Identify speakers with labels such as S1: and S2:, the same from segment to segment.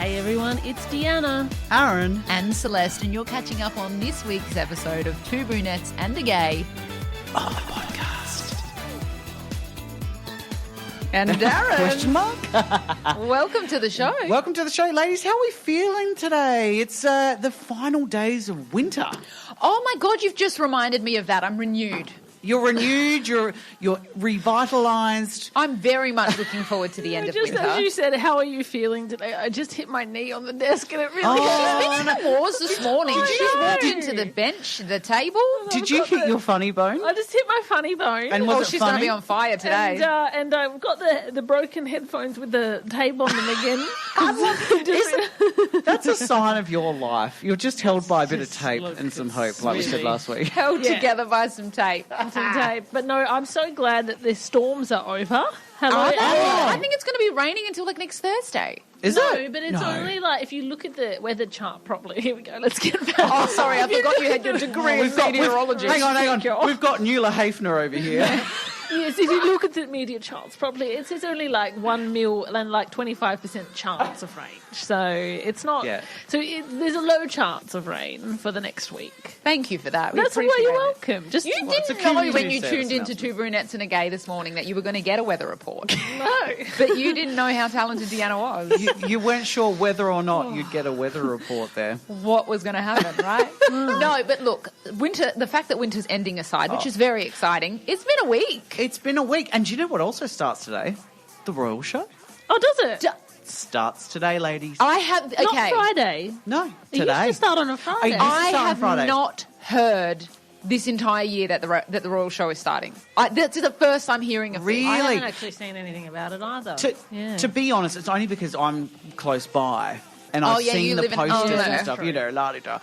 S1: Hey everyone, it's Deanna,
S2: Aaron,
S3: and Celeste, and you're catching up on this week's episode of Two Brunettes and A Gay.
S2: on the podcast.
S3: And Darren.
S2: Question mark?
S3: Welcome to the show.
S2: Welcome to the show, ladies. How are we feeling today? It's the final days of winter.
S3: Oh my God, you've just reminded me of that. I'm renewed.
S2: You're renewed, you're revitalised.
S3: I'm very much looking forward to the end of
S1: just
S3: winter.
S1: as you said, how are you feeling today? I just hit my knee on the desk and it really
S3: She's been in the wars this morning.
S1: I
S3: She's
S1: know.
S3: walked into the bench, the table.
S2: Did you hit your funny bone?
S1: I just hit my funny bone.
S2: And was it
S3: She's going to
S2: funny?
S3: be on fire today.
S1: And I've got the broken headphones with the tape on them again.
S2: That's a sign of your life. You're just held by a bit of tape and some hope, like we said last week.
S3: Held
S1: Yeah.
S3: together by some tape.
S1: Some tape. But no, I'm so glad that the storms are over. Hello.
S3: I think it's going to be raining until like next Thursday.
S2: Is
S1: No,
S2: it?
S1: but it's only like if you look at the weather chart properly. Here we go. Let's get back.
S3: Oh, sorry, I forgot you had your degree in meteorology.
S2: Hang on. We've got Nuala Hafner over here.
S1: Yes, if you look at the media charts properly, it says only like 1 mil and like 25% chance of rain. So it's not.
S2: Yeah.
S1: So there's a low chance of rain for the next week.
S3: Thank you for that. We
S1: That's why
S3: appreciate
S1: you're
S3: it.
S1: welcome. Just
S3: You
S2: it's a
S3: didn't know
S2: community
S3: when you
S2: service
S3: tuned into
S2: announcement.
S3: Two Brunettes and a Gay this morning that you were going to get a weather report.
S1: no.
S3: But you didn't know how talented Deanna was.
S2: You weren't sure whether or not you'd get a weather report there.
S3: What was going to happen, right? No, but look, winter. The fact that winter's ending aside, which is very exciting, it's been a week.
S2: It's been a week. And do you know what also starts today? The Royal Show.
S1: Oh, does it?
S2: Starts today, ladies.
S3: I have okay.
S1: Not Friday.
S2: No,
S1: It
S2: today.
S1: used to start on a Friday.
S2: It used to
S3: I
S2: start on
S3: have
S2: Friday.
S3: not heard this entire year that the Royal Show is starting. That's the first I'm hearing of this.
S2: Really?
S1: I haven't actually seen anything about it either.
S2: To be honest, it's only because I'm close by. And I've
S3: you
S2: seen the
S3: live in-
S2: posters
S3: oh,
S2: and
S3: no.
S2: stuff, la-di-da.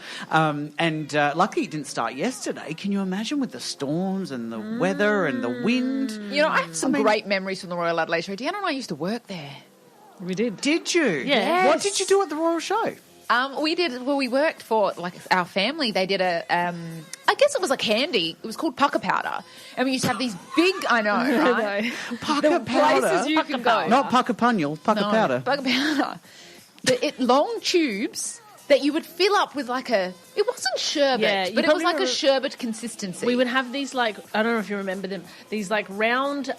S2: And luckily it didn't start yesterday. Can you imagine with the storms and the weather and the wind?
S3: You know, I have some great memories from the Royal Adelaide Show. Deanna and I used to work there.
S1: We did.
S2: Did you?
S1: Yes.
S2: What did you do at the Royal Show?
S3: We worked for, like, our family. They did I guess it was like candy. It was called pucker powder. And we used to have these big, I know, right?
S2: Pucker powder?
S3: Places you can go.
S2: Not pucker punyal, pucker powder.
S3: Pucker powder. Long tubes that you would fill up with like it wasn't sherbet, but it was like a sherbet consistency.
S1: We would have these like, I don't know if you remember them, these like round,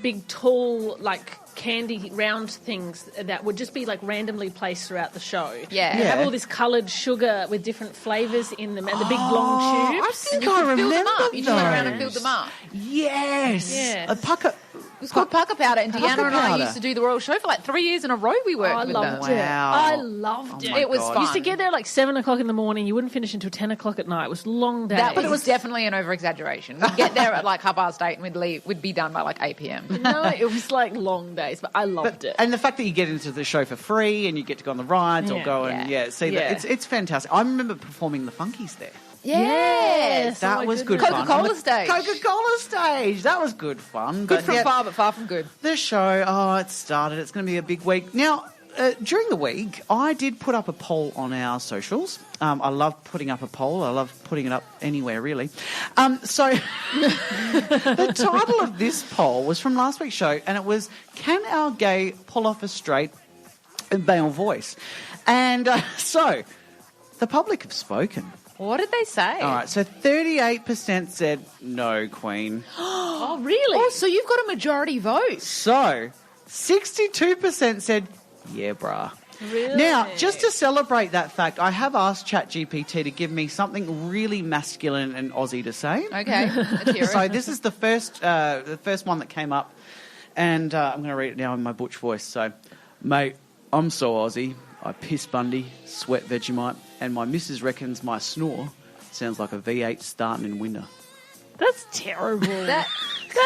S1: big, tall, like candy round things that would just be like randomly placed throughout the show.
S3: Yeah.
S1: And have all this coloured sugar with different flavours in them and the big long tubes.
S2: I think
S3: You
S2: I
S3: could fill
S2: remember
S3: them up. You just went around and
S2: those.
S3: filled them up.
S2: Yes.
S1: Yes.
S2: A pucker...
S3: It was called pucker powder, and
S2: Pucker
S3: Deanna and I
S2: powder.
S3: used to do the Royal Show for like 3 years in a row. We worked
S1: I
S3: with
S1: loved
S3: them.
S1: it.
S2: Wow.
S1: I loved
S2: Oh
S1: it.
S2: my
S3: It was
S2: God.
S3: fun.
S1: Used to get there like 7 o'clock in the morning. You wouldn't finish until 10 o'clock at night. It was long days.
S3: But it was definitely an over-exaggeration. We'd get there at like 8:30 and we'd leave. We'd be done by like 8 p.m.
S1: No, it was like long days, but I loved it.
S2: And the fact that you get into the show for free and you get to go on the rides or
S1: Yeah.
S2: go and it's fantastic. I remember performing the Funkies there.
S3: Yes.
S2: That
S1: my
S2: was good
S1: goodness.
S2: fun.
S3: Coca-Cola
S2: On the
S3: stage.
S2: Coca-Cola stage. That was good fun.
S3: Good
S2: But
S3: from far, but far from good.
S2: The show, it started. It's going to be a big week. Now, during the week, I did put up a poll on our socials. I love putting up a poll. I love putting it up anywhere, really. So the title of this poll was from last week's show, and it was, Can Our Gay Pull Off a Straight Male Voice? And so the public have spoken.
S3: What did they say?
S2: All right, so 38% said no, Queen.
S1: Oh, really?
S3: Oh, so you've got a majority vote.
S2: So 62% said, yeah, brah.
S1: Really?
S2: Now, just to celebrate that fact, I have asked ChatGPT to give me something really masculine and Aussie to say.
S3: Okay, let's hear it.
S2: So this is the first one that came up, and I'm going to read it now in my butch voice. So, mate, I'm so Aussie. I piss Bundy, sweat Vegemite, and my missus reckons my snore sounds like a V8 starting in winter.
S1: That's terrible.
S3: How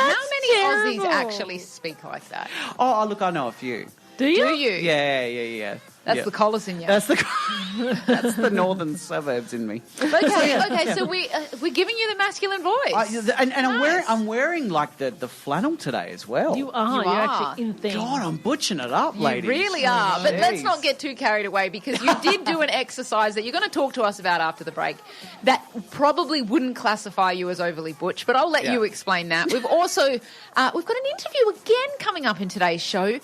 S3: many
S1: terrible.
S3: Aussies actually speak like that?
S2: Oh, look, I know a few.
S1: Do you?
S3: Do you?
S2: Yeah.
S3: That's the Collis in you.
S2: That's the northern suburbs in me.
S3: Okay, so we're giving you the masculine voice.
S2: And
S3: Nice.
S2: I'm wearing like the flannel today as well.
S1: You are.
S3: You
S1: You're
S3: are.
S1: actually in theme.
S2: God, I'm butching it up,
S3: You
S2: ladies.
S3: really are. But let's
S2: Jeez.
S3: not get too carried away, because you did do an exercise that you're going to talk to us about after the break that probably wouldn't classify you as overly butch, but I'll let you explain that. We've also we've got an interview again coming up in today's show.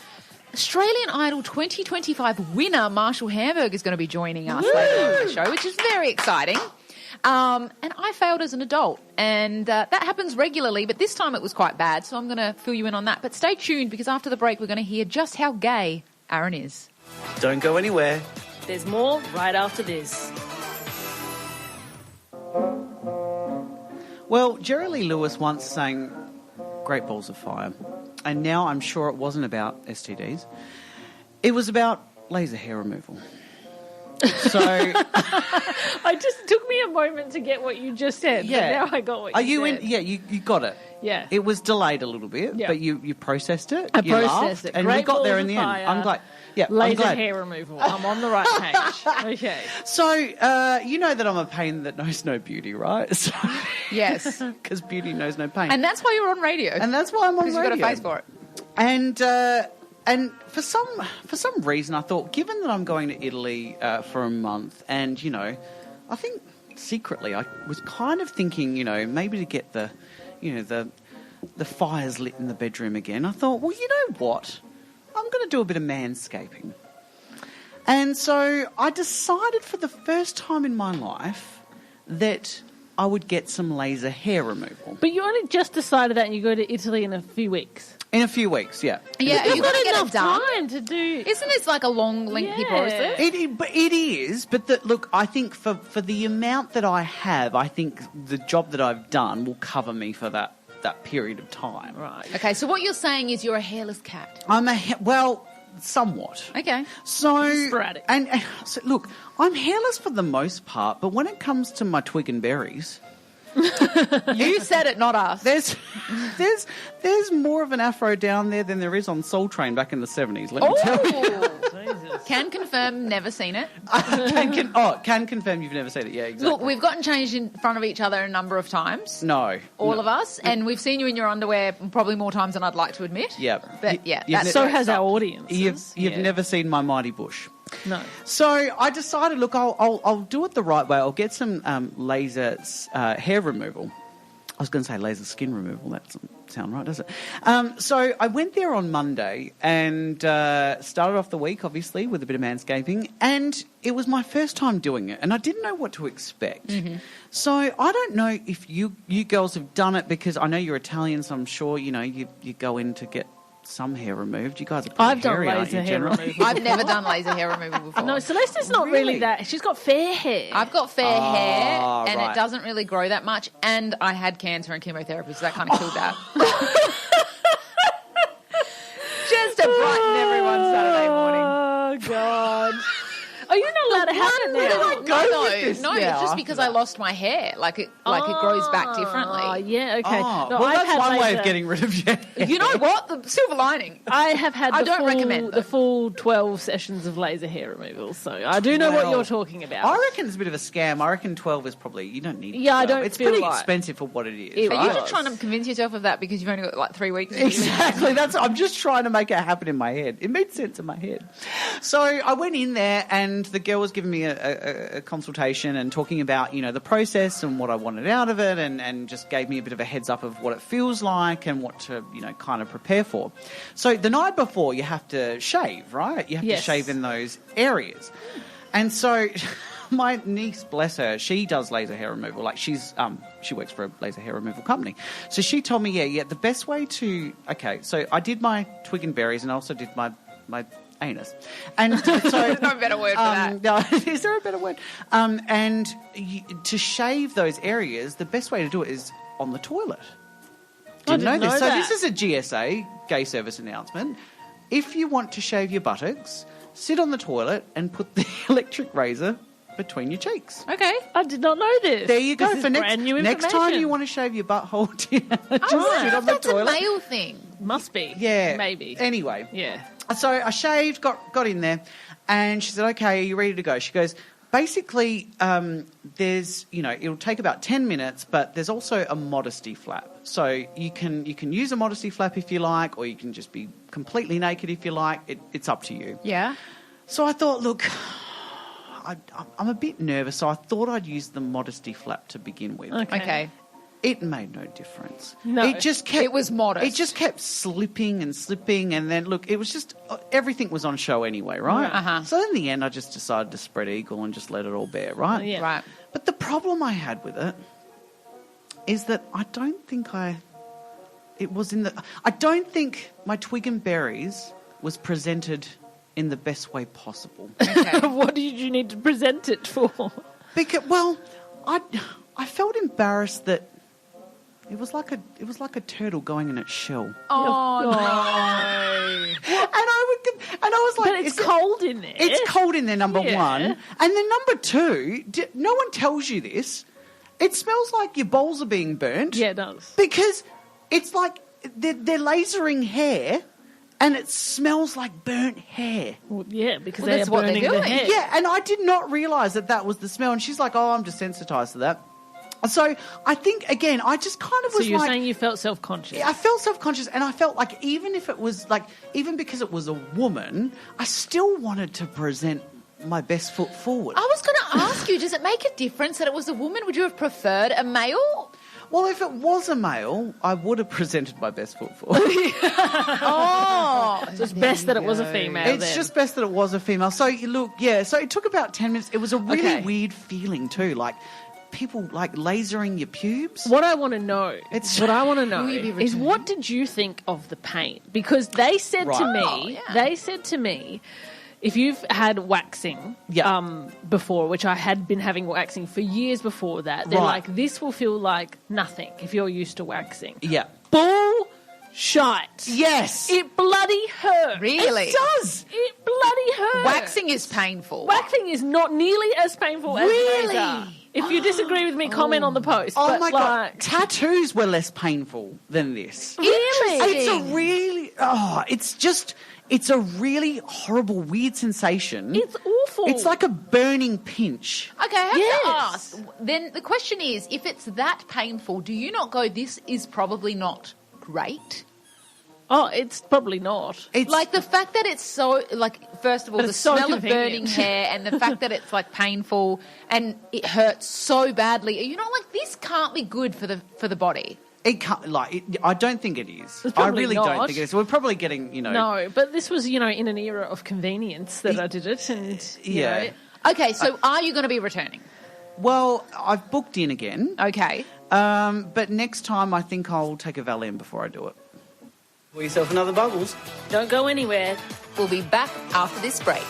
S3: Australian Idol 2025 winner Marshall Hamburg is going to be joining us later on the show, which is very exciting. And I failed as an adult, and that happens regularly, but this time it was quite bad, so I'm going to fill you in on that. But stay tuned, because after the break we're going to hear just how gay Aaron is.
S2: Don't go anywhere.
S4: There's more right after this.
S2: Well, Jerry Lee Lewis once sang Great Balls of Fire, and now I'm sure it wasn't about STDs. It was about laser hair removal. So
S1: I just took me a moment to get what you just said.
S2: Yeah.
S1: But now I got what
S2: are
S1: you
S2: you
S1: said.
S2: in? Yeah, you got it.
S1: Yeah.
S2: It was delayed a little bit,
S1: Yeah.
S2: but you processed it.
S1: I
S2: you
S1: processed
S2: laughed,
S1: it.
S2: and
S1: Great
S2: we got there
S1: balls
S2: in the
S1: of
S2: end.
S1: fire,
S2: I'm glad. Yeah, I'm
S1: Laser
S2: glad.
S1: hair removal. I'm on the right page. Okay.
S2: So you know that I'm a pain that knows no beauty, right? So,
S3: Yes.
S2: because beauty knows no pain,
S3: And that's why you're on radio.
S2: and that's why I'm on
S3: because
S2: radio.
S3: you've got a face for it.
S2: And for some reason, I thought, given that I'm going to Italy for a month, and I think secretly I was kind of thinking, maybe to get the fires lit in the bedroom again. I thought, well, you know what? I'm going to do a bit of manscaping. And so I decided for the first time in my life that I would get some laser hair removal.
S1: But you only just decided that and you go to Italy in a few weeks.
S2: In a few weeks, yeah.
S3: Yeah,
S1: You've
S3: you've
S1: got
S3: got to get
S1: enough
S3: it done.
S1: time to do...
S3: Isn't it like a long, lengthy
S1: Yeah.
S3: process?
S2: It is, but look, I think for the amount that I have, I think the job that I've done will cover me for that period of time.
S1: Right.
S3: Okay, so what you're saying is you're a hairless cat.
S2: Well, somewhat.
S3: Okay.
S2: So
S1: Sporadic.
S2: And so, look, I'm hairless for the most part, but when it comes to my twig and berries,
S3: You said it, not us.
S2: there's more of an afro down there than there is on Soul Train back in the 70s. Let me tell you.
S1: Jesus.
S3: Can confirm, never seen it.
S2: Can confirm you've never seen it. Yeah, exactly.
S3: Look, we've gotten changed in front of each other a number of times.
S2: No.
S3: All of us. And we've seen you in your underwear probably more times than I'd like to admit.
S2: Yeah.
S3: But yeah,
S2: You've
S3: that's
S1: So
S3: where it
S1: has our
S3: stopped.
S1: audience.
S2: You've never seen my mighty bush.
S1: No.
S2: So I decided, look, I'll do it the right way. I'll get some laser hair removal. I was going to say laser skin removal. That doesn't sound right, does it? So I went there on Monday and started off the week, obviously, with a bit of manscaping. And it was my first time doing it, and I didn't know what to expect. Mm-hmm. So I don't know if you girls have done it, because I know you're Italian, so I'm sure, you go in to get some hair removed. You guys are pretty
S1: I've done
S2: hairy, aren't
S1: laser
S2: you,
S1: hair
S2: generally?
S1: removal.
S3: I've never done laser hair removal before.
S1: No, Celeste's not
S2: Really?
S1: really that. She's got fair hair.
S3: I've got fair hair, and
S2: right.
S3: it doesn't really grow that much. And I had cancer and chemotherapy, so that kind of killed that. Just to brighten everyone's Saturday morning.
S1: Oh, God. Are you not allowed to have it now?
S3: No, it's just because I lost my hair. Like it grows back differently.
S1: Oh, yeah, okay.
S2: Oh,
S1: No,
S2: well,
S1: I've
S2: that's
S1: had
S2: one way
S1: laser-
S2: of getting rid of your hair.
S3: You know what? The silver lining.
S1: I have had
S3: I
S1: the
S3: don't
S1: full,
S3: recommend them.
S1: the full 12 sessions of laser hair removal, so I do know what
S2: Well,
S1: you're talking about.
S2: I reckon it's a bit of a scam. I reckon 12 is probably, you don't need 12.
S1: Yeah, I don't
S2: It's
S1: feel
S2: pretty
S1: like-
S2: expensive for what it is,
S1: It
S3: Are
S2: right?
S3: you just trying to convince yourself of that because you've only got like 3 weeks?
S2: Exactly. I'm just trying to make it happen in my head. It made sense in my head. So I went in there, and the girl was giving me a consultation and talking about, the process and what I wanted out of it, and just gave me a bit of a heads up of what it feels like and what to, kind of prepare for. So the night before, you have to shave, right? You have
S1: Yes.
S2: to shave in those areas. And so my niece, bless her, she does laser hair removal. Like she works for a laser hair removal company. So she told me, the best way to, so I did my twig and berries, and I also did my anus. And so
S3: There's no better word for that.
S2: no, is there a better word? To shave those areas, the best way to do it is on the toilet.
S1: Didn't know
S2: this. So
S1: that.
S2: this is a GSA, gay service announcement. If you want to shave your buttocks, sit on the toilet and put the electric razor between your cheeks.
S3: Okay.
S1: I did not know this.
S2: There you go.
S1: This is
S2: For
S1: brand new
S2: next time
S1: information.
S2: you want to shave your butthole, just sit on the
S3: That's
S2: toilet.
S3: a male thing.
S1: Must be.
S2: Yeah.
S1: Maybe.
S2: Anyway.
S1: Yeah.
S2: So I shaved, got in there, and she said, "Okay, are you ready to go?" She goes, "Basically, there's, it'll take about 10 minutes, but there's also a modesty flap. So you can use a modesty flap if you like, or you can just be completely naked if you like. It's up to you."
S3: Yeah.
S2: So I thought, look, I'm a bit nervous, so I thought I'd use the modesty flap to begin with.
S1: Okay.
S3: Okay.
S2: It made no difference.
S1: No.
S3: It was modest.
S2: It just kept slipping, and then, look, it was just, everything was on show anyway, right?
S3: Uh-huh.
S2: So in the end, I just decided to spread eagle and just let it all bear, right?
S1: Yeah.
S3: Right.
S2: But the problem I had with it is that I don't think my twig and berries was presented in the best way possible.
S3: Okay.
S1: What did you need to present it for?
S2: Because, well, I felt embarrassed that it was like a turtle going in its shell.
S3: Oh, no.
S2: And I was like,
S1: But it's cold in there.
S2: It's cold in there, number
S1: Yeah.
S2: one. And then number two, no one tells you this. It smells like your bowls are being burnt.
S1: Yeah, it does.
S2: Because it's like they're lasering hair and it smells like burnt hair.
S1: Well, yeah, because
S3: Well,
S1: they
S3: that's
S1: are
S3: what they're
S1: burning the
S3: doing.
S1: hair.
S2: Yeah, and I did not realise that was the smell. And she's like, I'm desensitized to that. So I think, again, I just kind of
S1: So
S2: was
S1: you're
S2: like...
S1: saying you felt self-conscious?
S2: I felt self-conscious, and I felt like even because it was a woman, I still wanted to present my best foot forward.
S3: I was going to ask you, does it make a difference that it was a woman? Would you have preferred a male?
S2: Well, if it was a male, I would have presented my best foot forward.
S3: Oh.
S1: So it's best that it was a female
S2: It's
S1: then.
S2: just best that it was a female. So, look, yeah, so it took about 10 minutes. It was a really
S1: Okay.
S2: weird feeling too, like people like lasering your pubes.
S1: What I want to know,
S3: Will you be
S1: is
S3: returning?
S1: what did you think of the pain? Because they said to
S2: Right.
S1: me,
S3: yeah.
S1: if you've had waxing
S2: Yeah.
S1: before, which I had been having waxing for years before that, they're
S2: Right.
S1: like, this will feel like nothing if you're used to waxing.
S2: Yeah.
S1: Bullshit.
S2: Yes.
S1: It bloody hurts.
S3: Really?
S2: It does.
S1: It bloody hurts.
S3: Waxing is painful.
S1: Waxing is not nearly as painful as
S3: Really?
S1: laser. If you disagree with me, comment on the post.
S2: Oh
S1: but
S2: my God.
S1: like,
S2: Tattoos were less painful than this.
S3: Really?
S2: It's a really horrible, weird sensation.
S1: It's awful.
S2: It's like a burning pinch.
S3: Okay, I have
S1: Yes.
S3: to ask. Then the question is, if it's that painful, do you not go, this is probably not great?
S1: Oh, it's probably not.
S2: It's
S3: Like the fact that it's so, like, first of all,
S1: But
S3: the
S1: it's so
S3: smell of burning
S1: convenient.
S3: hair and the fact that it's like painful and it hurts so badly. You know, like this can't be good for the body.
S2: it can't, I don't think it is.
S1: It's
S2: I
S1: probably
S2: really
S1: not.
S2: don't think it is. We're probably getting,
S1: No, but this was, in an era of convenience that I did it, and
S2: Yeah.
S3: Okay, so are you going to be returning?
S2: Well, I've booked in again.
S3: Okay.
S2: But next time I think I'll take a Valium before I do it. Pour yourself another Bubbles.
S4: Don't go anywhere.
S3: We'll be back after this break.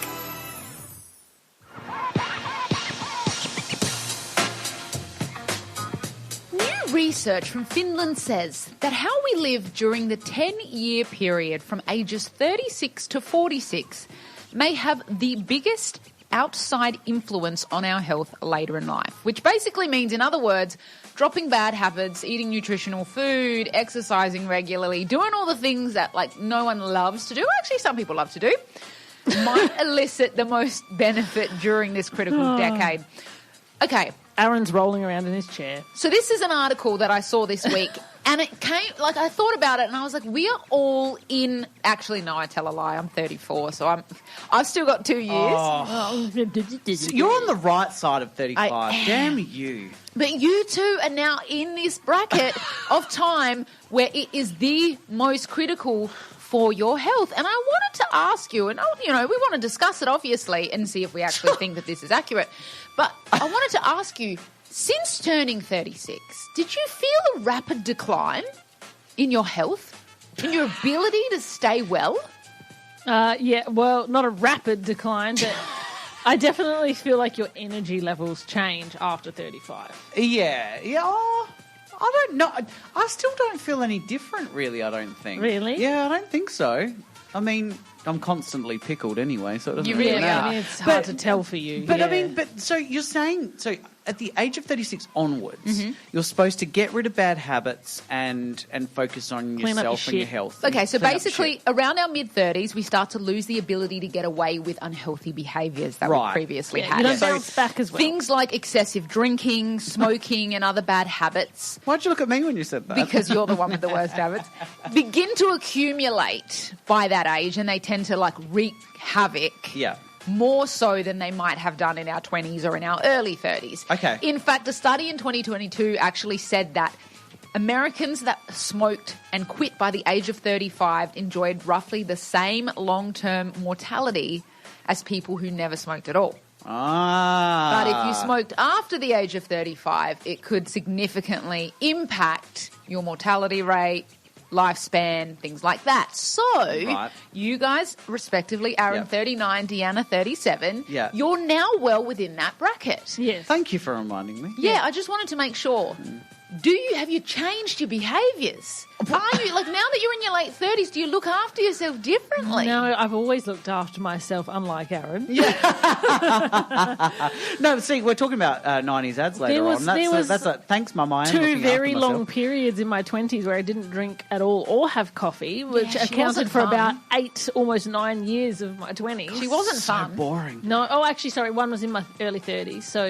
S3: New research from Finland says that how we live during the 10-year period from ages 36 to 46 may have the biggest outside influence on our health later in life, which basically means, in other words, dropping bad habits, eating nutritional food, exercising regularly, doing all the things that no one loves to do. Actually, some people love to do. Might elicit the most benefit during this critical decade. Okay,
S1: Aaron's rolling around in his chair.
S3: so this is an article that I saw this week, and it came, I thought about it, and I was like, we are all in, actually, no, I tell a lie, I'm 34, so I've still got 2 years.
S2: You're on the right side of 35.
S3: I am.
S2: Damn you.
S3: But you two are now in this bracket of time where it is the most critical for your health. And I wanted to ask you, and we want to discuss it, obviously, and see if we actually think that this is accurate. But I wanted to ask you, since turning 36, did you feel a rapid decline in your health, in your ability to stay well?
S1: Yeah, well, not a rapid decline, but I definitely feel like your energy levels change after 35.
S2: Yeah. Oh, I don't know. I still don't feel any different, really, I don't think.
S1: Really?
S2: Yeah, I don't think so. I mean, I'm constantly pickled anyway, so it doesn't
S3: You
S2: really
S3: really
S2: matter.
S3: are.
S1: I mean, it's hard to tell for you.
S2: But
S1: yeah.
S2: I mean, so you're saying, at the age of 36 onwards, you're supposed to get rid of bad habits and focus on
S1: Clean up your
S2: yourself and your
S1: shit.
S2: health.
S3: Okay,
S2: and
S3: so
S2: clean up
S3: basically,
S2: shit.
S3: around our mid-30s, we start to lose the ability to get away with unhealthy behaviours that
S2: Right.
S3: we previously
S1: Yeah,
S3: had.
S1: you don't
S3: So
S1: bounce back as well.
S3: things like excessive drinking, smoking, and other bad habits,
S2: Why'd you look at me when you said that?
S3: because you're the one with the worst habits, begin to accumulate by that age, and they tend to wreak havoc.
S2: Yeah.
S3: More so than they might have done in our 20s or in our early 30s.
S2: Okay.
S3: In fact, a study in 2022 actually said that Americans that smoked and quit by the age of 35 enjoyed roughly the same long-term mortality as people who never smoked at all.
S2: Ah.
S3: But if you smoked after the age of 35, it could significantly impact your mortality rate, lifespan, things like that. So you guys, respectively, Aaron 39, Deanna 37, you're now well within that bracket.
S1: Yes.
S2: Thank you for reminding me.
S3: Yeah, I just wanted to make sure. Have you changed your behaviours? Are you, like, now that you're in your late 30s, do you look after yourself differently?
S1: No, I've always looked after myself, unlike Aaron.
S2: No, see, we're talking about 90s ads later on. That's a thanks, Mum. I am
S1: two
S2: looking
S1: very
S2: after
S1: long
S2: myself.
S1: periods in my 20s where I didn't drink at all or have coffee, which
S3: she
S1: accounted
S3: wasn't
S1: for
S3: fun.
S1: about 8, almost 9 years of my 20s.
S3: She wasn't
S2: So
S3: fun.
S2: boring.
S1: No, actually, sorry, one was in my early 30s, so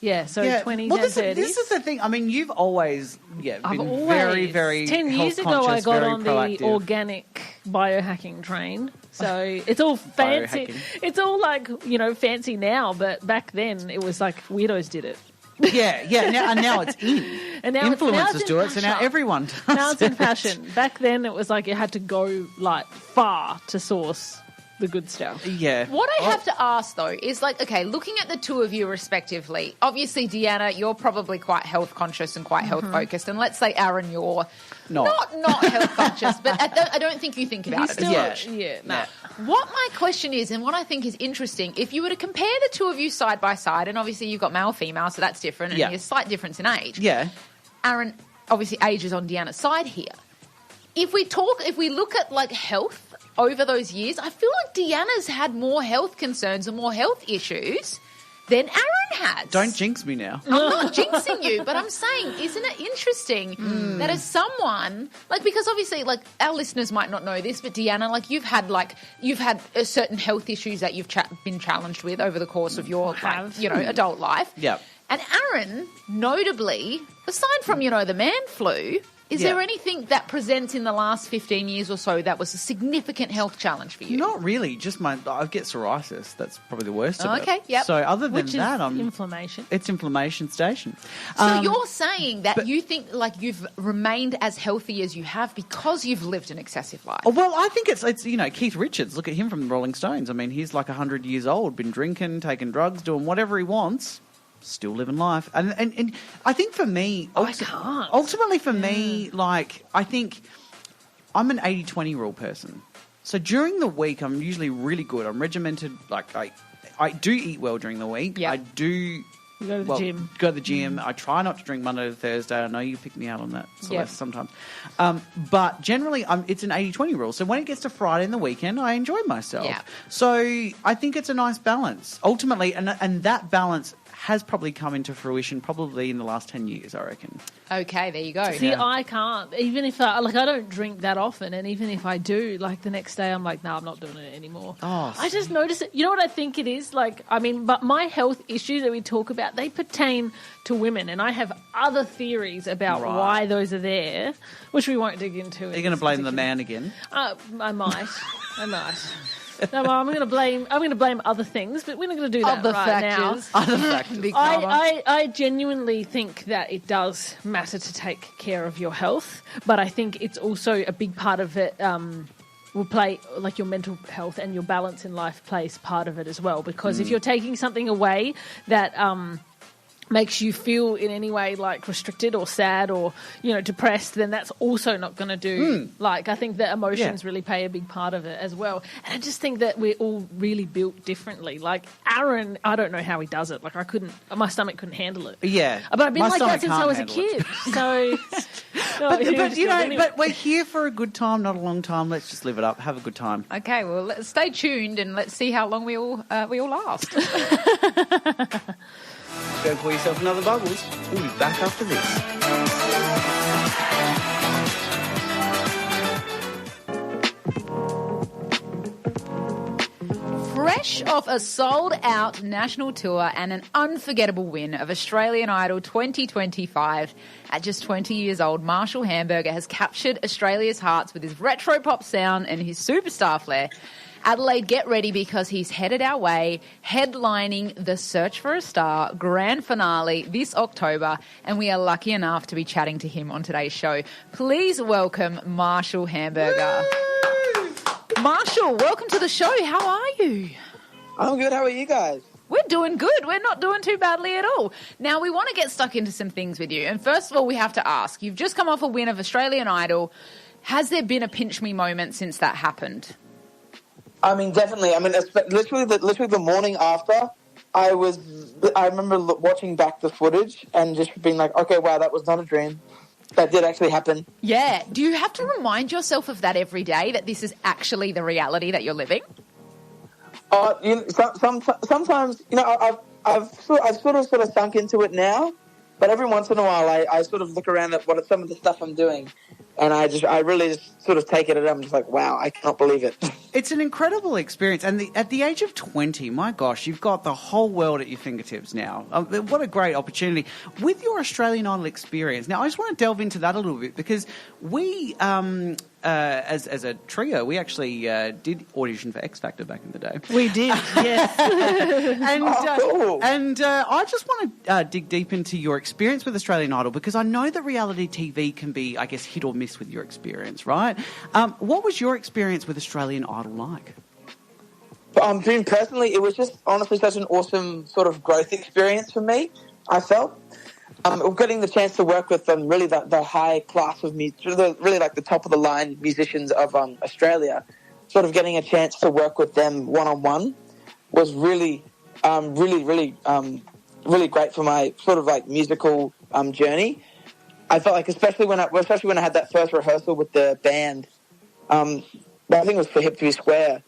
S1: yeah, so 20s
S2: well,
S1: and 30s.
S2: this is the thing. I mean, you've always,
S1: I've
S2: been
S1: always,
S2: very, very
S1: 10 years ago,
S2: health-conscious,
S1: I got
S2: very
S1: on
S2: proactive.
S1: the organic biohacking train. So it's all fancy.
S2: Biohacking.
S1: It's all like, fancy now, but back then it was like weirdos did it.
S2: Now it's in.
S1: And now
S2: Influencers
S1: it's
S2: do it, so now everyone does
S1: Now it's in
S2: it.
S1: fashion. Back then it was like you had to go like far to source the good stuff.
S2: Yeah.
S3: What I have to ask, though, is like, okay, looking at the two of you respectively, obviously, Deanna, you're probably quite health conscious and quite health focused. And let's say, Aaron, you're not health conscious, but I don't think you think about it as much.
S1: No.
S3: What my question is, and what I think is interesting, if you were to compare the two of you side by side, and obviously you've got male, female, so that's different, and there's a slight difference in age.
S2: Yeah.
S3: Aaron, obviously, age is on Deanna's side here. If we look at like health over those years, I feel like Deanna's had more health concerns and more health issues than Aaron has.
S2: Don't jinx me now.
S3: I'm not jinxing you, but I'm saying, isn't it interesting that as someone, like, because obviously, like, our listeners might not know this, but Deanna, like, you've had certain health issues that you've been challenged with over the course of your, adult life.
S2: Yep.
S3: And Aaron, notably, aside from, the man flu, is there anything that presents in the last 15 years or so that was a significant health challenge for you?
S2: Not really. Just I get psoriasis. That's probably the worst of it.
S3: Okay, yep.
S2: So other than
S1: Which
S2: that,
S1: is inflammation.
S2: It's inflammation station.
S3: So you're saying that you think like you've remained as healthy as you have because you've lived an excessive life?
S2: Oh, well, I think it's Keith Richards. Look at him from the Rolling Stones. I mean, he's like 100 years old, been drinking, taking drugs, doing whatever he wants. Still living life. And I think for me...
S1: I can't.
S2: Ultimately for me, like, I think I'm an 80-20 rule person. So during the week, I'm usually really good. I'm regimented. Like, I do eat well during the week.
S3: Yeah.
S2: I do...
S1: You go to the gym.
S2: Go to the gym. I try not to drink Monday to Thursday. I know you pick me out on that sometimes. But generally, it's an 80-20 rule. So when it gets to Friday and the weekend, I enjoy myself.
S3: Yeah.
S2: So I think it's a nice balance. Ultimately, and that balance has probably come into fruition probably in the last 10 years, I reckon.
S3: Okay, there you go.
S1: See, I can't. Even if I don't drink that often, and even if I do, like the next day I'm like, no, I'm not doing it anymore.
S2: Oh,
S1: I just notice it. You know what I think it is? Like, I mean, but my health issues that we talk about, they pertain to women, and I have other theories about why those are there, which we won't dig into.
S2: Are you going to blame the man again?
S1: I might. No, well, I'm going to blame other things, but we're not going to do that
S3: Other
S1: right
S3: factors.
S1: now.
S2: Other factors.
S3: Big drama.
S1: I genuinely think that it does matter to take care of your health, but I think it's also a big part of it will play, like your mental health and your balance in life plays part of it as well, because if you're taking something away that makes you feel in any way like restricted or sad or, depressed, then that's also not going to do. Like, I think that emotions really play a big part of it as well. And I just think that we're all really built differently. Like Aaron, I don't know how he does it. Like my stomach couldn't handle it.
S2: Yeah.
S1: But I've been
S2: My
S1: like that
S2: stomach
S1: since I was a
S2: can't handle
S1: kid. So,
S2: but we're here for a good time, not a long time. Let's just live it up. Have a good time.
S3: Okay, well, let's stay tuned and let's see how long we all last.
S2: Go pour yourself another bubbles. We'll be back after this.
S3: Fresh off a sold-out national tour and an unforgettable win of Australian Idol 2025, at just 20 years old, Marshall Hamburger has captured Australia's hearts with his retro pop sound and his superstar flair. Adelaide, get ready because he's headed our way, headlining the Search for a Star grand finale this October, and we are lucky enough to be chatting to him on today's show. Please welcome Marshall Hamburger. Marshall, welcome to the show. How are you?
S5: I'm good. How are you guys?
S3: We're doing good. We're not doing too badly at all. Now, we want to get stuck into some things with you. And first of all, we have to ask, you've just come off a win of Australian Idol. Has there been a pinch me moment since that happened?
S5: I mean, definitely. I mean, literally the morning after, I remember watching back the footage and just being like, okay, wow, that was not a dream. That did actually happen. Yeah.
S3: Do you have to remind yourself of that every day, that this is actually the reality that you're living?
S5: Sometimes, I've sort of sunk into it now, but every once in a while I sort of look around at some of the stuff I'm doing, and I really just sort of take it and I'm just like, wow, I cannot believe it.
S2: It's an incredible experience, and at the age of 20, my gosh, you've got the whole world at your fingertips now. What a great opportunity. With your Australian Idol experience, now I just want to delve into that a little bit, because we, as a trio, we actually did audition for X Factor back in the day.
S1: We did, yes.
S5: Cool.
S2: And I just want to dig deep into your experience with Australian Idol, because I know that reality TV can be, I guess, hit or miss with your experience, right? What was your experience with Australian Idol like?
S5: Personally, it was just honestly such an awesome sort of growth experience for me, I felt. Getting the chance to work with really the high class of music, really like the top of the line musicians of Australia, sort of getting a chance to work with them one-on-one was really great for my sort of like musical journey. I felt like, especially when I had that first rehearsal with the band, I think it was for Hip to Be Square.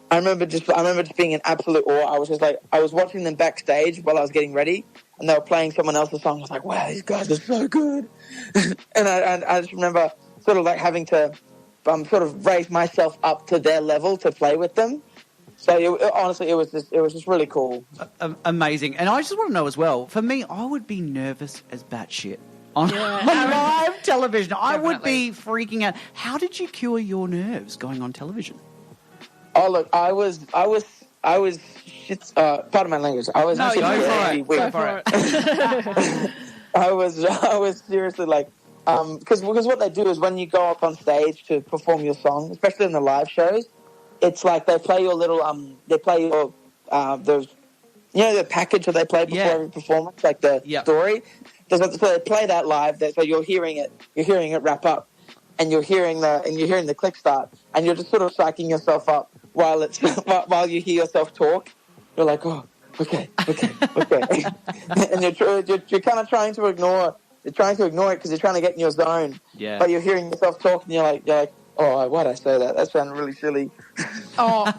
S5: I remember just being in absolute awe. I was watching them backstage while I was getting ready, and they were playing someone else's song. I was like, wow, these guys are so good. And I just remember sort of like having to sort of raise myself up to their level to play with them. So honestly, it was just really cool.
S2: Amazing. And I just want to know as well, for me, I would be nervous as batshit on live television. I would be freaking out. How did you cure your nerves going on television?
S5: Oh look, I was shit. Pardon my language. I was.
S2: No,
S5: go for it. I was seriously like, because what they do is when you go up on stage to perform your song, especially in the live shows, it's like they play your little the package that they play before every performance, like the story. So they play that live. So you're hearing it wrap up, and you're hearing the click start, and you're just sort of psyching yourself up while you hear yourself talk. You're like, oh, okay, and you're kind of trying to ignore it because you're trying to get in your zone. Yeah. But you're hearing yourself talk, and you're like, oh, why'd I say that? That sounded really silly.
S3: Oh,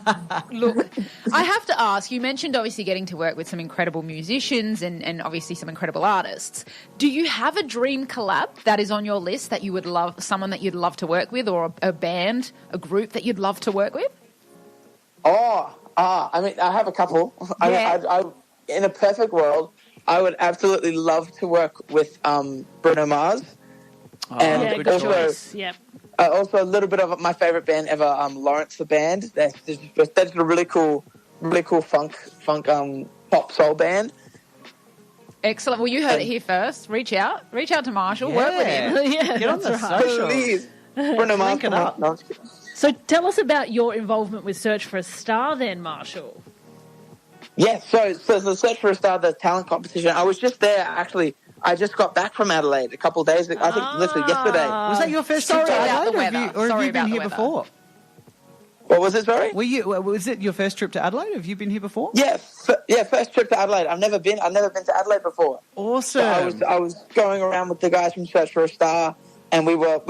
S3: look, I have to ask, you mentioned obviously getting to work with some incredible musicians and obviously some incredible artists. Do you have a dream collab that is on your list that you would love, someone that you'd love to work with, or a band, a group that you'd love to work with?
S5: I mean, I have a couple. Yeah. I in a perfect world, I would absolutely love to work with Bruno Mars.
S1: Good choice. Yep.
S5: Also, a little bit of my favorite band ever, Lawrence the Band. That's a really cool funk pop soul band.
S3: Excellent. Well, you heard it here first. Reach out to Marshall. Work with him.
S1: Yeah,
S2: get on the socials.
S5: Please, Bruno Mars, come up. No,
S1: so tell us about your involvement with Search for a Star then, Marshall.
S5: Yeah, so the Search for a Star, the talent competition, I was just there, actually. I just got back from Adelaide a couple of days ago. I think literally yesterday.
S2: Was that your first trip to Adelaide, or have you been here before?
S5: What was it, sorry?
S2: Was it your first trip to Adelaide? Have you been here before?
S5: Yeah, first trip to Adelaide. I've never been to Adelaide before.
S2: Awesome.
S5: So I was going around with the guys from Search for a Star, and we were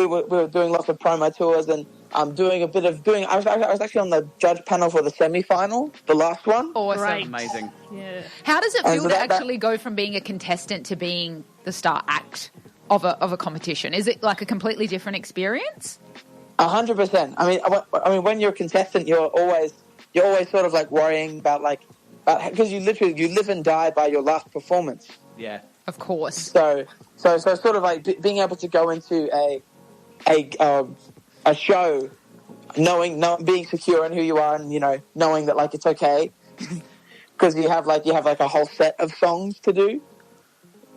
S5: doing lots of promo tours and I was actually on the judge panel for the semi-final, the last one.
S3: Awesome.
S1: Right.
S2: Amazing.
S1: Yeah.
S3: How does it feel to actually go from being a contestant to being the star act of a competition? Is it like a completely different experience?
S5: 100%. I mean, when you're a contestant, you're always sort of like worrying about because you live and die by your last performance.
S2: Yeah.
S3: Of course.
S5: So sort of like being able to go into a show being secure in who you are, and knowing that like it's okay because you have like a whole set of songs to do.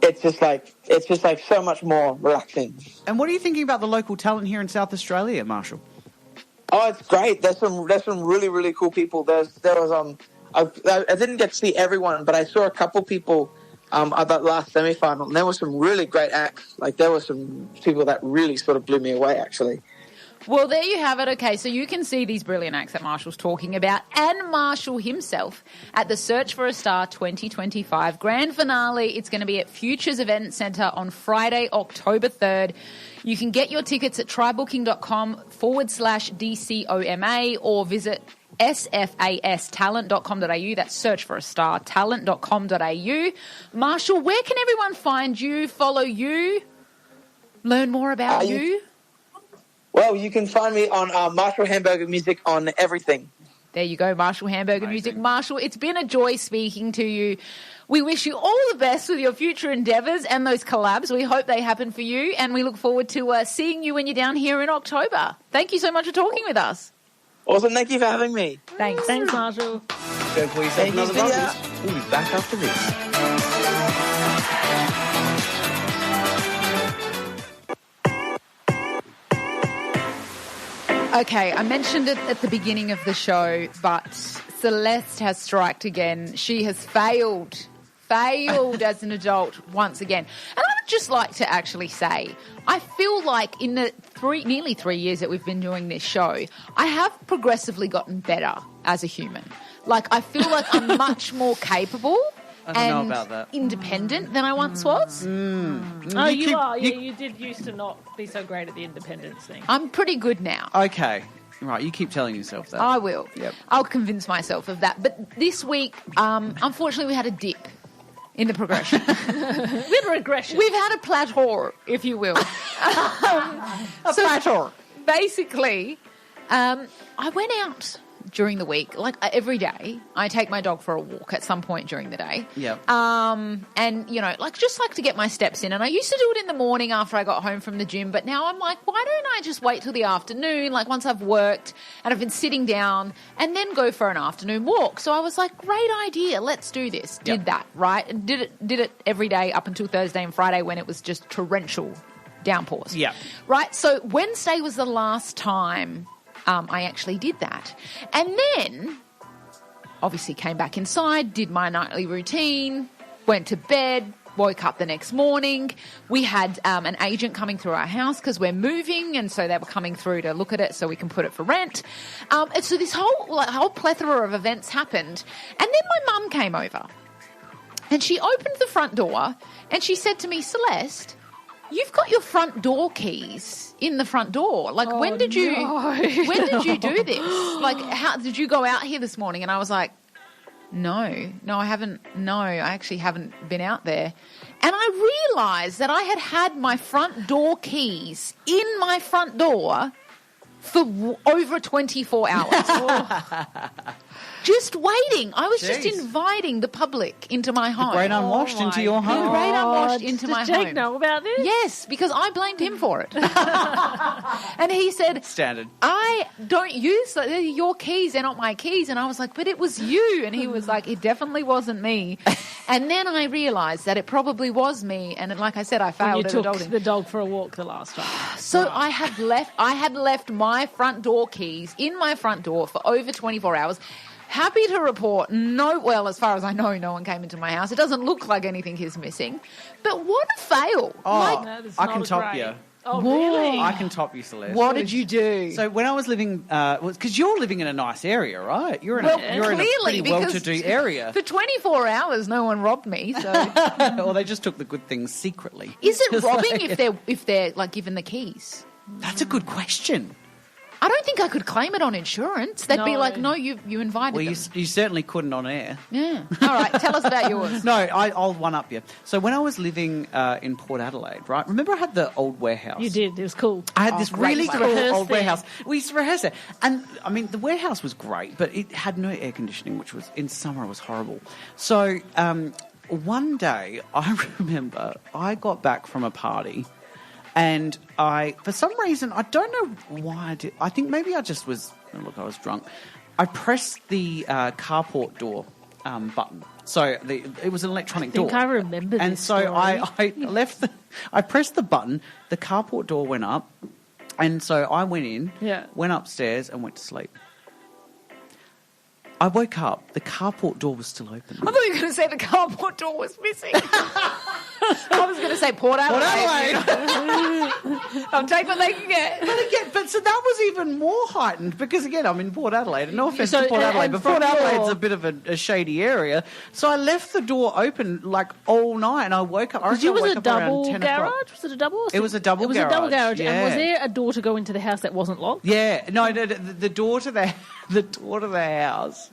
S5: It's just like so much more relaxing. And
S2: what are you thinking about the local talent here in South Australia, Marshall?
S5: Oh, it's great. There's some really, really cool people. There was I didn't get to see everyone, but I saw a couple people at that last semi-final, and there were some really great acts. Like there were some people that really sort of blew me away, actually.
S3: Well, there you have it. Okay, so you can see these brilliant acts that Marshall's talking about and Marshall himself at the Search for a Star 2025 Grand Finale. It's going to be at Futures Event Centre on Friday, October 3rd. You can get your tickets at trybooking.com/DCOMA or visit sfastalent.com.au. That's Search for a Star, talent.com.au. Marshall, where can everyone find you, follow you, learn more about you?
S5: Well, you can find me on Marshall Hamburger Music on everything.
S3: There you go, Marshall Hamburger Music. Marshall, it's been a joy speaking to you. We wish you all the best with your future endeavours and those collabs. We hope they happen for you, and we look forward to seeing you when you're down here in October. Thank you so much for talking with us.
S5: Awesome. Thank you for having me.
S3: Thanks.
S1: Thanks, Marshall.
S2: Go pour yourself another glass. We'll be back after this.
S3: Okay, I mentioned it at the beginning of the show, but Celeste has striked again. She has failed as an adult once again. And I would just like to actually say, I feel like in the nearly 3 years that we've been doing this show, I have progressively gotten better as a human. Like, I feel like I'm much more capable and independent than I once was.
S1: Oh, you are. Yeah, you did used to not be so great at the independence thing.
S3: I'm pretty good now.
S2: Okay. Right, you keep telling yourself that.
S3: I will.
S2: Yep.
S3: I'll convince myself of that. But this week, unfortunately, we had a dip in the progression.
S1: With regression.
S3: We've had a plateau, if you will. Plateau. Basically, I went out during the week, like every day. I take my dog for a walk at some point during the day.
S2: Yep.
S3: And, just like to get my steps in. And I used to do it in the morning after I got home from the gym, but now I'm like, why don't I just wait till the afternoon, like once I've worked and I've been sitting down, and then go for an afternoon walk? So I was like, great idea, let's do this.
S2: Yep.
S3: Did that, right? And did it every day up until Thursday and Friday when it was just torrential downpours.
S2: Yeah.
S3: Right? So Wednesday was the last time I actually did that. And then obviously came back inside, did my nightly routine, went to bed, woke up the next morning. We had an agent coming through our house because we're moving, and so they were coming through to look at it so we can put it for rent. And so this whole plethora of events happened. And then my mum came over and she opened the front door and she said to me, Celeste, you've got your front door keys in the front door. Like, when did you do this? Like, how did you go out here this morning? And I was like, no, I haven't. No, I actually haven't been out there. And I realised that I had my front door keys in my front door for over 24 hours. Just waiting. I was just inviting the public into my home.
S2: The great unwashed into your home.
S3: The great unwashed into my home.
S1: Does Jake know about this?
S3: Yes, because I blamed him for it. And he said,
S2: standard.
S3: I don't use your keys. They're not my keys. And I was like, but it was you. And he was like, it definitely wasn't me. And then I realised that it probably was me. And like I said, I failed at adulting.
S1: You took the dog for a walk the last time.
S3: So I had left my front door keys in my front door for over 24 hours. Happy to report, as far as I know, no one came into my house. It doesn't look like anything is missing. But what a fail.
S2: I can top you.
S1: Oh, really?
S2: I can top you, Celeste.
S3: What did you do?
S2: So when I was living, because you're living in a nice area, right? You're in a pretty well-to-do area.
S3: For 24 hours, no one robbed me. So,
S2: or they just took the good things secretly.
S3: Is it robbing if they're like given the keys?
S2: That's a good question.
S3: I don't think I could claim it on insurance. They'd be like, no, you invited them.
S2: You certainly couldn't on air.
S3: Yeah. All right, tell us about yours.
S2: No, I'll one-up you. So when I was living in Port Adelaide, right, remember I had the old warehouse?
S1: You did. It was cool.
S2: I had this really cool old warehouse. We used to rehearse there. And, I mean, the warehouse was great, but it had no air conditioning, which was, in summer, was horrible. So one day, I remember I got back from a party And for some reason, I don't know why I did. I think maybe I just was. Look, I was drunk. I pressed the carport door button. So it was an electronic door.
S1: I think I remember this
S2: And so
S1: story.
S2: I pressed the button, the carport door went up, and so I went in, went upstairs and went to sleep. I woke up, the carport door was still open.
S3: I thought you were going to say the carport door was missing. I was going to say Port Adelaide. I'll take what they can get.
S2: But so that was even more heightened because, again, I'm in Port Adelaide. And no offence to Port Adelaide, but Port Adelaide's a bit of a shady area. So I left the door open like all night and I woke up.
S1: Because it was a double garage? Was it a double?
S2: It was a double garage.
S1: It was a double garage.
S2: Yeah.
S1: And was there a door to go into the house that wasn't locked?
S2: Yeah. No, the door to the house.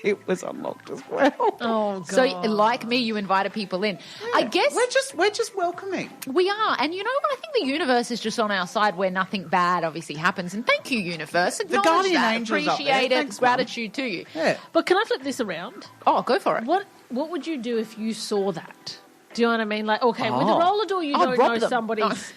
S2: It was unlocked as well.
S1: Oh, God.
S3: So, like me, you invited people in. Yeah. I guess
S2: we're just welcoming.
S3: We are, and you know, I think the universe is just on our side where nothing bad obviously happens. And thank you, universe.
S2: The guardian angels
S3: appreciate it.
S2: Thanks,
S3: gratitude to you.
S2: Yeah.
S1: But can I flip this around?
S3: Oh, go for it.
S1: What would you do if you saw that? Do you know what I mean? Like, okay, with the roller door, you don't know somebody's.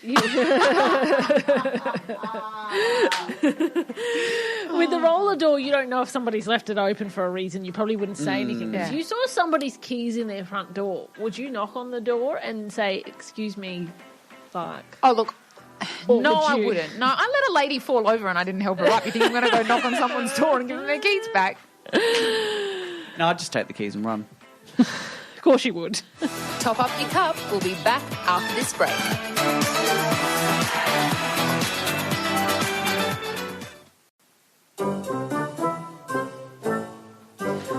S1: With the roller door, you don't know if somebody's left it open for a reason. You probably wouldn't say anything. If you saw somebody's keys in their front door, would you knock on the door and say, "Excuse me, fuck"?
S3: Oh, look.
S1: Or
S3: no,
S1: would
S3: I
S1: you?
S3: wouldn't. No, I let a lady fall over and I didn't help her up. You think I'm going to go knock on someone's door and give them their keys back?
S2: No, I'd just take the keys and run.
S1: Of course you would.
S3: Top up your cup. We'll be back after this break.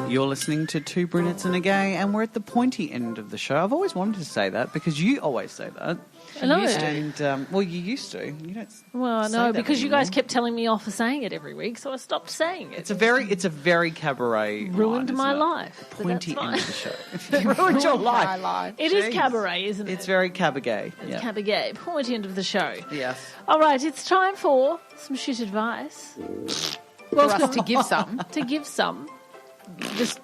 S2: You're listening to Two Brunettes and a Gay, and we're at the pointy end of the show. I've always wanted to say that because you always say that.
S1: I know.
S2: And, well, you used to. You don't
S1: Well,
S2: say
S1: no,
S2: that
S1: because you
S2: anymore.
S1: guys kept telling me off for saying it every week, so I stopped saying it.
S2: It's a very cabaret
S1: Ruined
S2: line,
S1: my
S2: isn't it?
S1: life. but
S2: Pointy
S1: that's
S2: end
S1: fine.
S2: of the show. Ruined your life.
S1: It is
S2: Jeez.
S1: cabaret, isn't it?
S2: It's very cabaret.
S1: It's cabaret. Pointy end of the show.
S2: Yes.
S1: All right, it's time for some shit advice.
S3: For us to give some.
S1: To give some. Just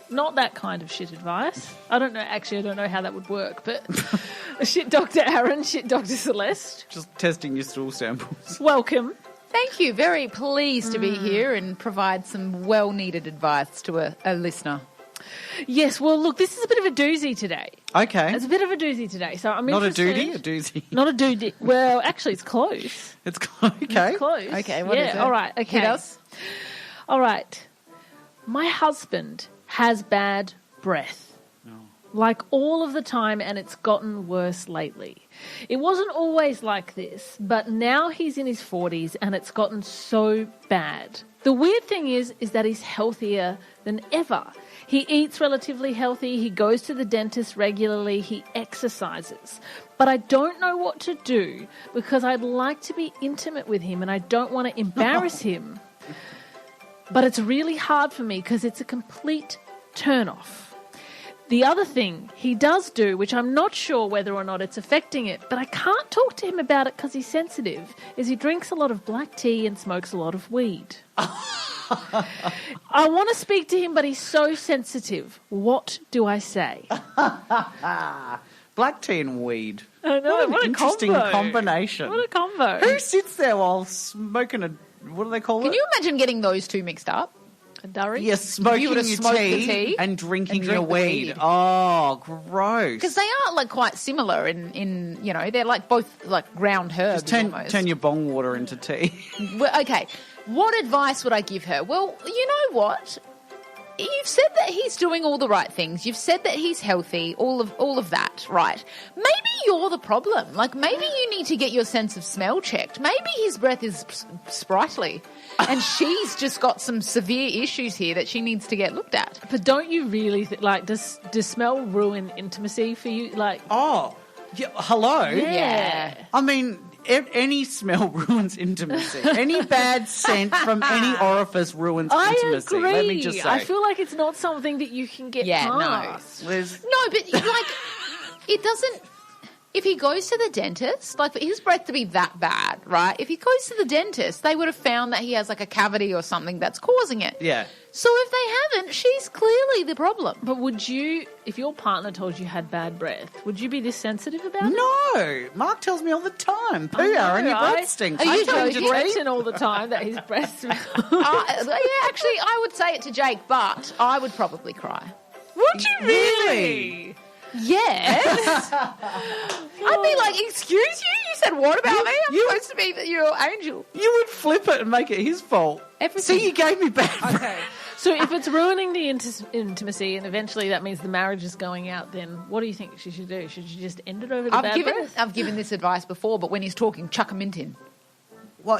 S1: not that kind of shit advice. I don't know how that would work, but shit Dr. Aaron, shit Dr. Celeste.
S2: Just testing your stool samples.
S1: Welcome.
S3: Thank you. Very pleased to be here and provide some well-needed advice to a listener.
S1: Yes, well, look, this is a bit of a doozy today.
S2: Okay.
S1: It's a bit of a doozy today, so I'm
S2: Not a
S1: interested.
S2: duty, a doozy.
S1: Not a doozy. Well, actually, it's close.
S2: It's okay.
S1: It's close.
S3: Okay, what is it?
S1: All right, okay.
S3: Hit us.
S1: All right. My husband has bad breath. Like all of the time, and it's gotten worse lately. It wasn't always like this, but now he's in his 40s and it's gotten so bad. The weird thing is that he's healthier than ever. He eats relatively healthy, he goes to the dentist regularly, he exercises. But I don't know what to do because I'd like to be intimate with him and I don't want to embarrass him. But it's really hard for me because it's a complete turn-off. The other thing he does do, which I'm not sure whether or not it's affecting it, but I can't talk to him about it because he's sensitive, is he drinks a lot of black tea and smokes a lot of weed. I want to speak to him, but he's so sensitive. What do I say?
S2: Black tea and weed.
S1: I know,
S2: What an interesting combination.
S1: What a combo.
S2: Who sits there while smoking what do they call it?
S3: Can you imagine getting those two mixed up?
S1: A durry?
S2: Yes, smoking
S3: You would've
S2: your
S3: smoked the
S2: tea,
S3: tea
S2: and drinking
S3: and drink
S2: your
S3: the
S2: weed.
S3: weed.
S2: Oh, gross.
S3: Because they are like quite similar in you know, they're like both like ground herbs
S2: Just
S3: almost.
S2: turn your bong water into tea.
S3: Well, okay, what advice would I give her? Well, you know what? You've said that he's doing all the right things. You've said that he's healthy, all of that, right? Maybe you're the problem. Like, maybe you need to get your sense of smell checked. Maybe his breath is sprightly and she's just got some severe issues here that she needs to get looked at.
S1: But don't you really does smell ruin intimacy for you? Like,
S2: Oh, yeah, hello?
S3: Yeah.
S2: I mean, any smell ruins intimacy. Any bad scent from any orifice ruins intimacy.
S1: I agree.
S2: Let me just say.
S1: I feel like it's not something that you can get past.
S2: There's-
S3: No, but like, it doesn't. If he goes to the dentist, like for his breath to be that bad, right? If he goes to the dentist, they would have found that he has like a cavity or something that's causing it.
S2: Yeah.
S3: So if they haven't, she's clearly the problem.
S1: But would you, if your partner told you had bad breath, would you be this sensitive about it?
S2: No, Mark tells me all the time. Poo, Aaron, your breath stinks.
S3: Are you
S2: I told
S3: joking?
S2: you to
S1: Mention all the time that his breath smells.
S3: Yeah, actually, I would say it to Jake, but I would probably cry.
S1: Would you really?
S3: Yes. I'd be like, excuse you? You said what about me? I'm supposed to be your angel.
S2: You would flip it and make it his fault.
S3: Everything.
S2: See, you gave me bad breath.
S1: Okay. So if it's ruining the intimacy and eventually that means the marriage is going out, then what do you think she should do? Should she just end it over the bad breath?
S3: I've given this advice before, but when he's talking, chuck a mint in.
S2: Well,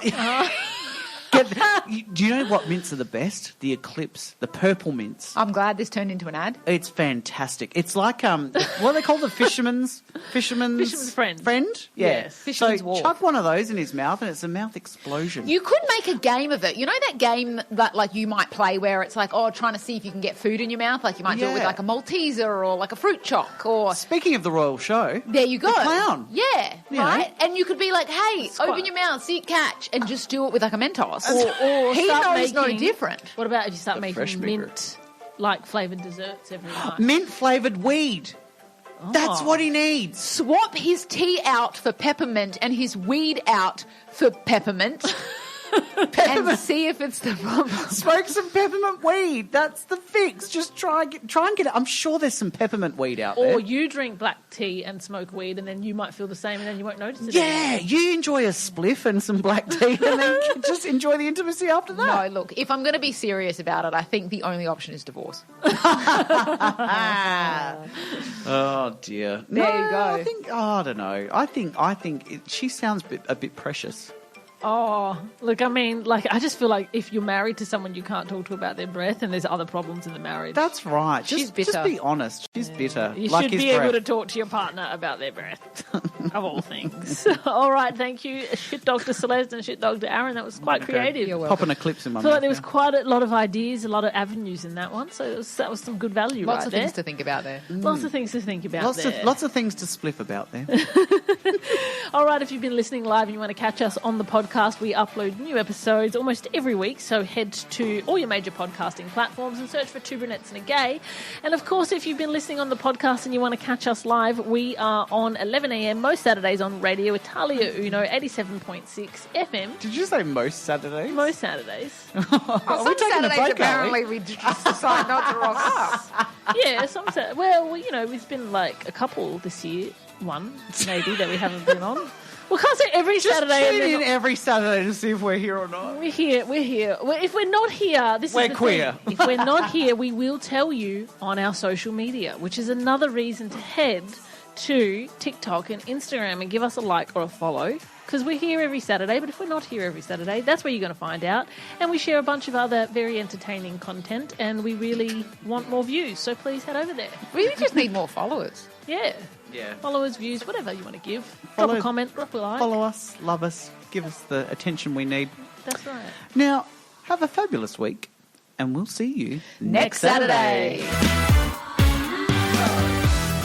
S2: do you know what mints are the best? The Eclipse, the purple mints.
S3: I'm glad this turned into an ad.
S2: It's fantastic. It's like what are they called? The fisherman's
S1: friend.
S2: Friend? Yeah.
S1: Yes.
S3: Fisherman's
S2: so
S3: wharf.
S2: chuck one of those in his mouth, and it's a mouth explosion.
S3: You could make a game of it. You know that game that like you might play where it's like, trying to see if you can get food in your mouth? Like you might do it with
S2: Yeah.
S3: like a Malteser or like a fruit choc or...
S2: Speaking of the royal show,
S3: There you go.
S2: The clown.
S3: Yeah,
S2: You know.
S3: right? And you could be like, hey,
S1: Squat.
S3: open your mouth, see it catch, and just do it with like a Mentos.
S1: Or
S3: he
S1: start
S3: knows no
S1: making-
S3: different.
S1: What about if you start
S2: fresh
S1: making
S2: maker.
S1: mint, like flavoured desserts every night?
S2: mint flavoured weed. That's what he needs.
S3: Swap his tea out for peppermint and his weed out for peppermint. And see if it's the problem.
S2: Smoke some peppermint weed. That's the fix. Just try and get it. I'm sure there's some peppermint weed out there.
S1: Or you drink black tea and smoke weed, and then you might feel the same, and then you won't notice it.
S2: Yeah,
S1: anymore.
S2: you enjoy a spliff and some black tea, and then just enjoy the intimacy after
S3: No,
S2: that.
S3: look, if I'm going to be serious about it, I think the only option is divorce.
S2: Oh dear.
S3: There you go.
S2: I don't know. I think she sounds a bit precious.
S1: Oh, look, I mean, like, I just feel like if you're married to someone you can't talk to about their breath, and there's other problems in the marriage.
S2: That's right.
S3: She's
S2: Just
S3: bitter.
S2: be honest. She's bitter.
S1: You
S2: like
S1: should
S2: his
S1: be able
S2: breath.
S1: to talk to your partner about their breath, of all things. All right, thank you, Shit Dr. Celeste and Shit Dr. Aaron. That was quite creative.
S3: You're welcome.
S2: Pop an eclipse in my
S1: I feel like
S2: mouth
S1: there was
S2: now.
S1: quite a lot of ideas, a lot of avenues in that one. So that was some good value
S3: Lots
S1: right
S3: of
S1: there.
S3: things to think about there.
S1: Lots of things to think about
S2: Lots
S1: there.
S2: of things to spliff about there.
S1: All right, if you've been listening live and you want to catch us on the podcast, we upload new episodes almost every week. So head to all your major podcasting platforms and search for Two Brunettes and a Gay. And of course, if you've been listening on the podcast and you want to catch us live, we are on 11 a.m. most Saturdays on Radio Italia Uno 87.6 FM.
S2: Did you say most Saturdays?
S1: Most Saturdays.
S2: We're
S3: Some
S2: taking a
S3: Saturdays,
S2: break, aren't we?
S3: apparently, we just decide not to rock up.
S1: Yeah, some well, you know, there's been like a couple this year. One, maybe, that we haven't been on. We can't say every
S2: Just
S1: Saturday.
S2: tune
S1: and
S2: in
S1: then
S2: every Saturday to see if we're here or not.
S1: we're here. Well, if we're not here,
S2: We're
S1: is the
S2: queer.
S1: thing. If we're not here, we will tell you on our social media, which is another reason to head to TikTok and Instagram and give us a like or a follow, because we're here every Saturday. But if we're not here every Saturday, that's where you're going to find out. And we share a bunch of other very entertaining content, and we really want more views. So please head over there.
S3: We just need more followers.
S1: Yeah.
S2: Yeah.
S1: Followers, views, whatever you want to give. Drop
S2: Follow-
S1: a comment, drop a like.
S2: Follow us, love us, give us the attention we need.
S1: That's right.
S2: Now, have a fabulous week, and we'll see you
S3: Next Saturday.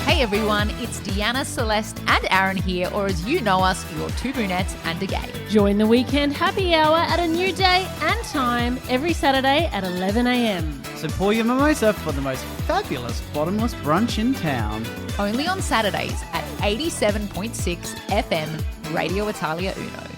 S3: Hey everyone, it's Deanna, Celeste, and Aaron here, or as you know us, your Two Brunettes and a Gay.
S1: Join the weekend happy hour at a new day and time every Saturday at 11 a.m.
S2: So pour your mimosa for the most fabulous bottomless brunch in town.
S3: Only on Saturdays at 87.6 FM, Radio Italia Uno.